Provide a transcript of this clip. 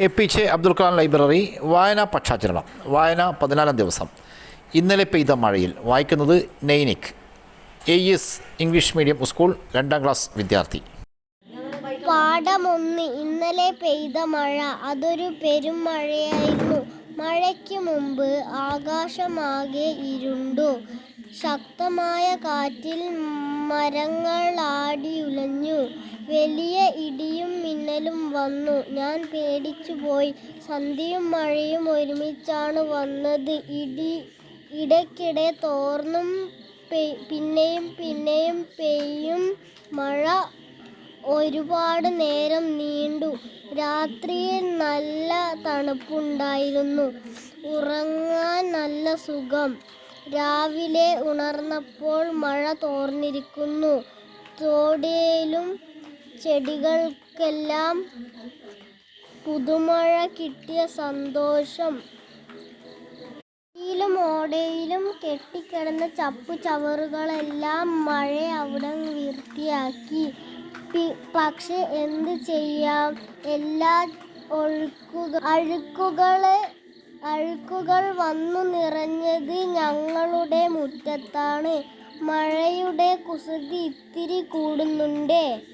APJ Abdul Kalam library വായനാ പക്ഷാചരണം. വായന 14-ാം ദിവസം. ഇന്നലെ പെയ്ത മഴയിൽ. വായിക്കുന്നത് നൈനിക്. AES English medium school 2ാം class വിദ്യാർത്ഥി. പാഠം 1. ഇന്നലെ പെയ്ത മഴ. അതൊരു പെരും മഴയായിരുന്നു. മഴയ്ക്ക് മുമ്പ് ആകാശമാകെ ഇരുണ്ടു. ശക്തമായ കാറ്റിൽ മരങ്ങളാടിയുലഞ്ഞു. വലിയ ഇടിയും മിന്നലും വന്നു. ഞാൻ പേടിച്ചുപോയി. സന്ധ്യയും മഴയും ഒരുമിച്ചാണ് വന്നത്. ഇടയ്ക്കിടെ തോർന്നും പിന്നെയും പെയ്യും. മഴ ഒരുപാട് നേരം നീണ്ടു. രാത്രിയിൽ നല്ല തണുപ്പുണ്ടായിരുന്നു. ഉറങ്ങാൻ നല്ല സുഖം. രാവിലെ ഉണർന്നപ്പോൾ മഴ തോർന്നിരിക്കുന്നു. തോടിലും ചെടികൾക്കെല്ലാം പുതുമഴ കിട്ടിയ സന്തോഷം. യിലും ഓടയിലും കെട്ടിക്കിടന്ന ചപ്പുചവറുകളെല്ലാം മഴ അവിടം വൃത്തിയാക്കി. പക്ഷെ എന്ത് ചെയ്യാം, എല്ലാ അഴുക്കുകൾ വന്നു നിറഞ്ഞത് ഞങ്ങളുടെ മുറ്റത്താണ്. മഴയുടെ കുസൃതി ഇത്തിരി കൂടുന്നുണ്ട്.